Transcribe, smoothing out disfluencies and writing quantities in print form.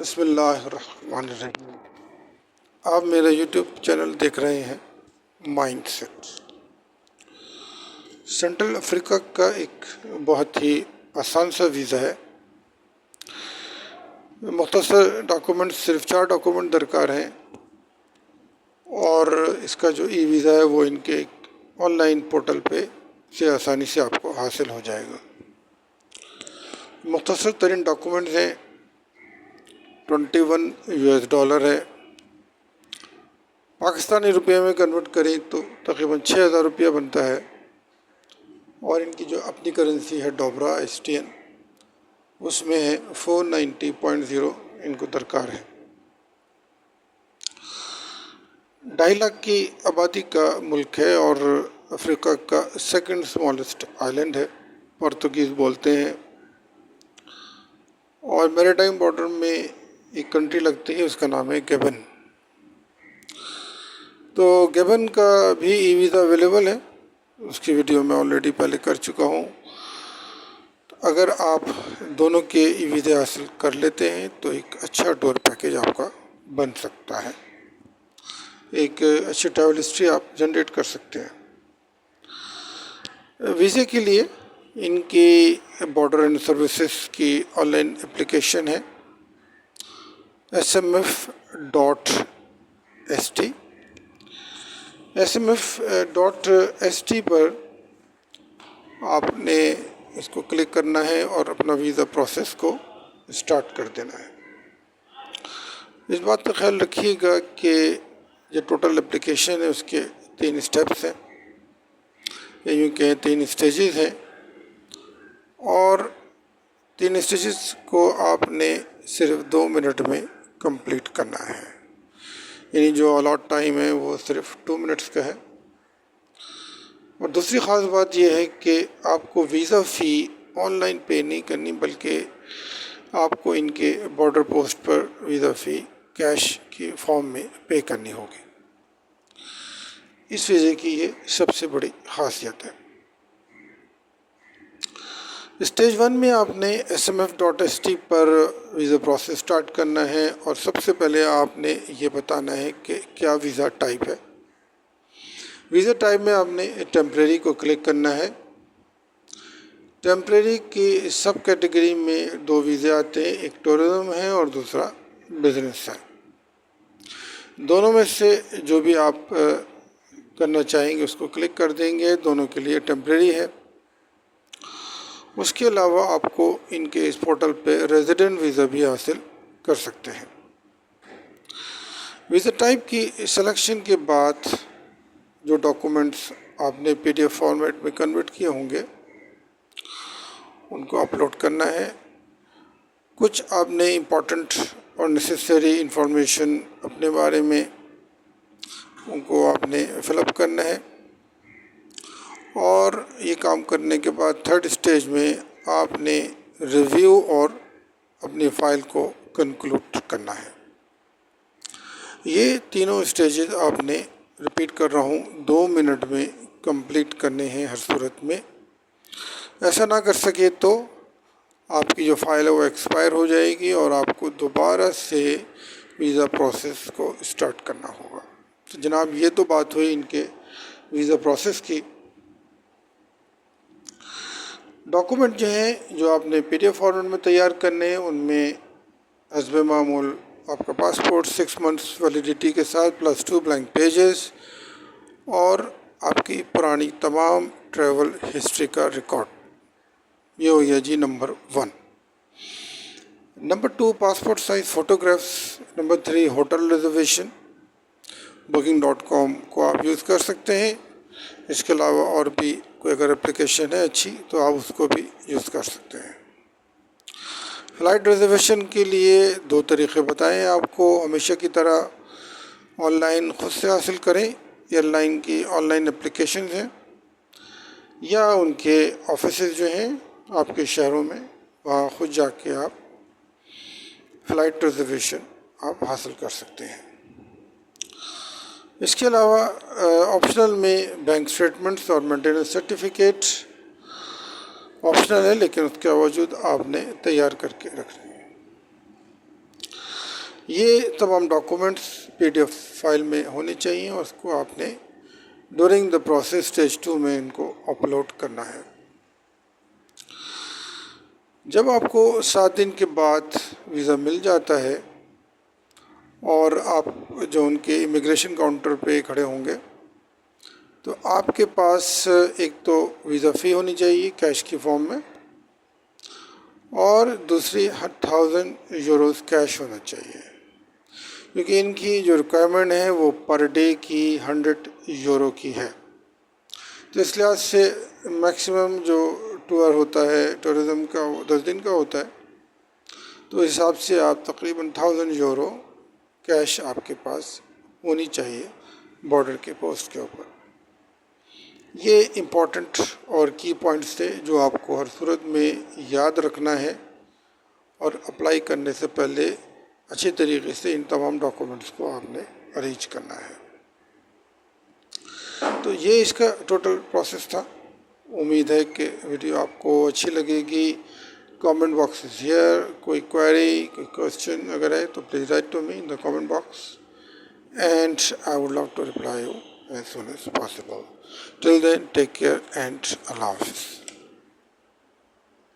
بسم اللہ الرحمن الرحیم۔ آپ میرا یوٹیوب چینل دیکھ رہے ہیں مائنڈ سیٹ۔ سینٹرل افریقہ کا ایک بہت ہی آسان سا ویزا ہے۔ مختصر ڈاکومنٹ، صرف 4 ڈاکومنٹ درکار ہیں، اور اس کا جو ای ویزا ہے وہ ان کے ایک آن لائن پورٹل پہ سے آسانی سے آپ کو حاصل ہو جائے گا۔ مختصر ترین ڈاکومنٹس ہیں، $21 ہے۔ پاکستانی روپے میں کنورٹ کریں تو تقریباً 6000 روپیہ بنتا ہے، اور ان کی جو اپنی کرنسی ہے ڈوبرا STN، اس میں ہے 490.0 ان کو درکار ہے۔ 2.5 لاکھ کی آبادی کا ملک ہے، اور افریقہ کا سیکنڈ اسمالسٹ آئلینڈ ہے، پرتگیز بولتے ہیں، اور میری ٹائم بارڈر میں ایک کنٹری لگتی ہے، اس کا نام ہے گیبن۔ تو گیبن کا بھی ای ویزا اویلیبل ہے، اس کی ویڈیو میں آلریڈی پہلے کر چکا ہوں۔ اگر آپ دونوں کے ای ویزے حاصل کر لیتے ہیں تو ایک اچھا ٹور پیکیج آپ کا بن سکتا ہے، ایک اچھی ٹریول ہسٹری آپ جنریٹ کر سکتے ہیں۔ ویزے کے لیے ان کی بارڈر اینڈ سروسز کی آن لائن اپلیکیشن ہے smf.st۔ smf.st پر آپ نے اس کو کلک کرنا ہے اور اپنا ویزا پروسیس کو اسٹارٹ کر دینا ہے۔ اس بات کا خیال رکھیے گا کہ جو ٹوٹل اپلیکیشن ہے اس کے 3 اسٹیپس ہیں، یا یوں کہ 3 اسٹیجز ہیں، اور 3 اسٹیجز کو آپ نے صرف 2 منٹ میں کمپلیٹ کرنا ہے، یعنی جو الاٹ ٹائم ہے وہ صرف 2 منٹس کا ہے۔ اور دوسری خاص بات یہ ہے کہ آپ کو ویزا فی آن لائن پے نہیں کرنی، بلکہ آپ کو ان کے بارڈر پوسٹ پر ویزا فی کیش کی فارم میں پے کرنی ہوگی۔ اس ویزے کی یہ سب سے بڑی خاصیت ہے۔ اسٹیج 1 میں آپ نے smf.st پر ویزا پروسیس سٹارٹ کرنا ہے، اور سب سے پہلے آپ نے یہ بتانا ہے کہ کیا ویزا ٹائپ ہے۔ ویزا ٹائپ میں آپ نے ٹیمپریری کو کلک کرنا ہے۔ ٹیمپریری کی سب کیٹیگری میں 2 ویزے آتے ہیں، ایک ٹورزم ہے اور دوسرا بزنس ہے۔ دونوں میں سے جو بھی آپ کرنا چاہیں گے اس کو کلک کر دیں گے، دونوں کے لیے ٹیمپریری ہے۔ اس کے علاوہ آپ کو ان کے اس پورٹل پہ ریزیڈنٹ ویزا بھی حاصل کر سکتے ہیں۔ ویزا ٹائپ کی سلیکشن کے بعد جو ڈاکومنٹس آپ نے PDF فارمیٹ میں کنورٹ کیے ہوں گے ان کو اپلوڈ کرنا ہے۔ کچھ آپ نے امپورٹنٹ اور نیسیسری انفارمیشن اپنے بارے میں ان کو آپ نے فل اپ کرنا ہے، اور یہ کام کرنے کے بعد 3rd اسٹیج میں آپ نے ریویو اور اپنی فائل کو کنکلوڈ کرنا ہے۔ یہ تینوں اسٹیجز آپ نے ریپیٹ کر رہا ہوں 2 منٹ میں کمپلیٹ کرنے ہیں ہر صورت میں۔ ایسا نہ کر سکے تو آپ کی جو فائل ہے وہ ایکسپائر ہو جائے گی، اور آپ کو دوبارہ سے ویزا پروسیس کو اسٹارٹ کرنا ہوگا۔ تو جناب یہ تو بات ہوئی ان کے ویزا پروسیس کی۔ ڈاکومنٹ جو ہیں جو آپ نے PDF فارمیٹ میں تیار کرنے ہیں، ان میں حسب معمول آپ کا پاسپورٹ 6 months ویلیڈیٹی کے ساتھ +2 بلینک پیجز، اور آپ کی پرانی تمام ٹریول ہسٹری کا ریکارڈ۔ یہ ہو گیا جی number 1۔ Number 2 passport size photographs. Number 3 hotel reservation. booking.com کو آپ یوز کر سکتے ہیں۔ اس کے علاوہ اور بھی کوئی اگر اپلیکیشن ہے اچھی تو آپ اس کو بھی یوز کر سکتے ہیں۔ فلائٹ ریزرویشن کے لیے 2 طریقے بتائیں آپ کو، ہمیشہ کی طرح آن لائن خود سے حاصل کریں، ایئر لائن کی آن لائن اپلیکیشنز ہیں، یا ان کے آفیسز جو ہیں آپ کے شہروں میں، وہاں خود جا کے آپ فلائٹ ریزرویشن آپ حاصل کر سکتے ہیں۔ اس کے علاوہ آپشنل میں بینک اسٹیٹمنٹس اور مینٹیننس سرٹیفکیٹ آپشنل ہے، لیکن اس کے باوجود آپ نے تیار کر کے رکھنا ہے۔ یہ تمام ڈاکومنٹس PDF فائل میں ہونے چاہیے اور اس کو آپ نے ڈورنگ دا پروسیس اسٹیج 2 میں ان کو اپلوڈ کرنا ہے۔ جب آپ کو 7 دن کے بعد ویزا مل جاتا ہے اور آپ جو ان کے امیگریشن کاؤنٹر پہ کھڑے ہوں گے تو آپ کے پاس ایک تو ویزا فی ہونی چاہیے کیش کی فارم میں، اور دوسری 1000 یوروز کیش ہونا چاہیے، کیونکہ ان کی جو ریکوائرمنٹ ہے وہ پر ڈے کی 100 یورو کی ہے۔ تو اس لحاظ سے میکسیمم جو ٹور ہوتا ہے ٹورزم کا وہ 10 دن کا ہوتا ہے، تو اس حساب سے آپ تقریباً 1000 یورو کیش آپ کے پاس ہونی چاہیے بارڈر کے پوسٹ کے اوپر۔ یہ امپورٹنٹ اور کی پوائنٹس تھے جو آپ کو ہر صورت میں یاد رکھنا ہے، اور اپلائی کرنے سے پہلے اچھے طریقے سے ان تمام ڈاکومنٹس کو آپ نے ارینج کرنا ہے۔ تو یہ اس کا ٹوٹل پروسیس تھا۔ امید ہے کہ ویڈیو آپ کو اچھی لگے گی۔ کامنٹ باکس از ہیئر، کوئی کوئری، کوئی کوشچن اگر ہے تو please write to me in the comment box and I would love to reply you as soon as possible. Till then, take care and Allah Hafiz.